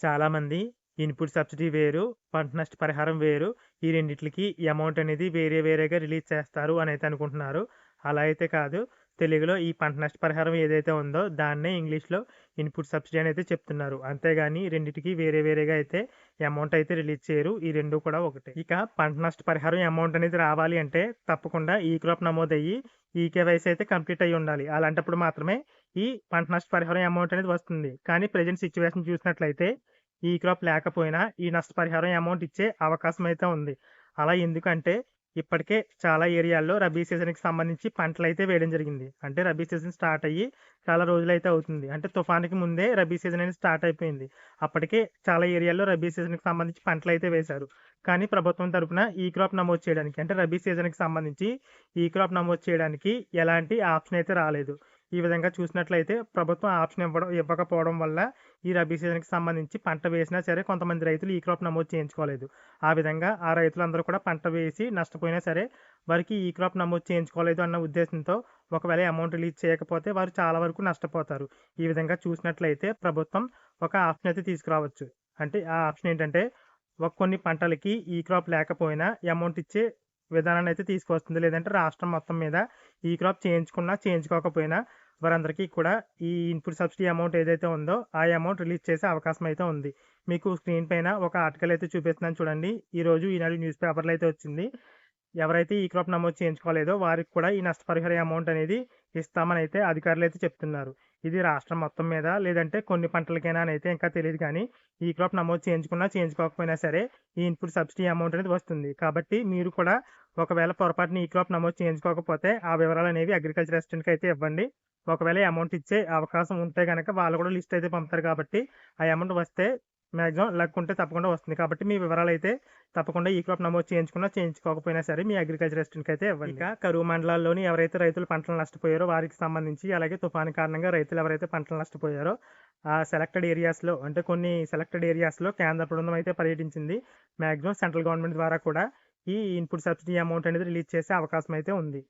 చాలామంది input subsidy వేరు, పంట నష్ట పరిహారం వేరు. ఈ రెండిట్లికి ఈ అమౌంట్ అనేది వేరే వేరేగా రిలీజ్ చేస్తారు అనైతే అనుకుంటున్నారు. అలా అయితే కాదు. తెలుగులో ఈ పంట నష్ట పరిహారం ఏదైతే ఉందో దాన్నే ఇంగ్లీష్‌లో ఇన్పుట్ సబ్సిడీ అనైతే చెప్తున్నారు. అంతేగాని రెండిటికి వేరే వేరేగా అయితే అమౌంట్ అయితే రిలీజ్ చేయరు. ఈ 2 కూడా ఒకటే. ఇక పంట నష్ట పరిహారం అమౌంట్ అనేది రావాలి అంటే తప్పకుండా ఈ క్రాప్ నమోదయ్యి ఈకేవైసీ అయితే కంప్లీట్ అయ్యి ఉండాలి. అలాంటప్పుడు మాత్రమే ఈ పంట నష్ట పరిహారం అమౌంట్ అనేది వస్తుంది. కానీ ప్రెజెంట్ సిట్యుయేషన్ చూసినట్లయితే ఈ క్రాప్ లేకపోయినా ఈ నష్టపరిహారం అమౌంట్ ఇచ్చే అవకాశం అయితే ఉంది. అలా ఎందుకంటే ఇప్పటికే చాలా ఏరియాల్లో రబీ సీజన్‌కి సంబంధించి పంటలైతే వేయడం జరిగింది. అంటే రబీ సీజన్ స్టార్ట్ అయ్యి చాలా రోజులైతే అవుతుంది. అంటే తుఫానుకి ముందే రబీ సీజన్ అనేది స్టార్ట్ అయిపోయింది. అప్పటికే చాలా ఏరియాల్లో రబీ సీజన్‌కి సంబంధించి పంటలైతే వేశారు. కానీ ప్రభుత్వం తరపున ఈ క్రాప్ నమోదు చేయడానికి అంటే రబీ సీజన్‌కి సంబంధించి ఈ క్రాప్ నమోదు చేయడానికి ఎలాంటి ఆప్షన్ అయితే రాలేదు. ఈ విధంగా చూసినట్లయితే ప్రభుత్వం ఆప్షన్ ఇవ్వకపోవడం వల్ల ఈ రబీ సీజన్‌కి సంబంధించి పంట వేసినా సరే కొంతమంది రైతులు ఈ క్రాప్ నమోదు చేయించుకోలేదు. ఆ విధంగా ఆ రైతులందరూ కూడా పంట వేసి నష్టపోయినా సరే వారికి ఈ క్రాప్ నమోదు చేయించుకోలేదు అన్న ఉద్దేశంతో ఒకవేళ అమౌంట్ రిలీజ్ చేయకపోతే వారు చాలా వరకు నష్టపోతారు. ఈ విధంగా చూసినట్లయితే ప్రభుత్వం ఒక ఆప్షన్ అయితే తీసుకురావచ్చు. అంటే ఆ ఆప్షన్ ఏంటంటే కొన్ని పంటలకి ఈ క్రాప్ లేకపోయినా అమౌంట్ ఇచ్చే విధానాన్ని అయితే తీసుకొస్తుంది. లేదంటే రాష్ట్రం మొత్తం మీద ఈ క్రాప్ చేయించుకున్నా, చేయించుకోకపోయినా వారందరికీ కూడా ఈ ఇన్పుట్ సబ్సిడీ అమౌంట్ ఏదైతే ఉందో ఆ అమౌంట్ రిలీజ్ చేసే అవకాశం అయితే ఉంది. మీకు స్క్రీన్ పైన ఒక ఆర్టికల్ అయితే చూపిస్తున్నాను చూడండి. ఈరోజు ఈనాడు న్యూస్ పేపర్‌లో అయితే వచ్చింది. ఎవరైతే ఈ క్రాప్ నమోదు చేయించుకోలేదో వారికి కూడా ఈ నష్టపరిహార అమౌంట్ అనేది ఇస్తామని అయితే అధికారులైతే చెప్తున్నారు. ఇది రాష్ట్రం మొత్తం మీద లేదంటే కొన్ని పంటలకైనా అని అయితే ఇంకా తెలీదు కానీ ఈ క్రాప్ నమోదు చేయించుకున్నా, చేయించుకోకపోయినా సరే ఈ ఇన్పుట్ సబ్సిడీ అమౌంట్ అనేది వస్తుంది. కాబట్టి మీరు కూడా ఒకవేళ పొరపాటున ఈ క్రాప్ నమోదు చేయించుకోకపోతే ఆ వివరాలనేవి అగ్రికల్చర్ అసిస్టెంట్‌కి అయితే ఇవ్వండి. ఒకవేళ అమౌంట్ ఇచ్చే అవకాశం ఉంటే గనక వాళ్ళు కూడా లిస్ట్ అయితే పంపుతారు కాబట్టి ఆ అమౌంట్ వస్తే మాక్సిమం లక్ ఉంటే తప్పకుండా వస్తుంది. కాబట్టి మీ వివరాలైతే తప్పకుండా ఈ క్రాప్ నమోదు చేయించుకున్నా, చేయించుకోకపోయినా సరే మీ అగ్రికల్చర్ అసిస్టెంట్‌కి అయితే ఇవ్వండి. ఇక కరువు మండలాల్లోని ఎవరైతే రైతులు పంటలు నష్టపోయారో వారికి సంబంధించి అలాగే తుఫాను కారణంగా రైతులు ఎవరైతే పంటలు నష్టపోయారో ఆ సెలెక్టెడ్ ఏరియాస్‌లో అంటే కొన్ని సెలెక్టెడ్ ఏరియాస్‌లో కేంద్ర బృందం అయితే పర్యటించింది. మాక్సిమం సెంట్రల్ గవర్నమెంట్ ద్వారా కూడా ఈ ఇన్పుట్ సబ్సిడీ అమౌంట్ అనేది రిలీజ్ చేసే అవకాశం అయితే ఉంది.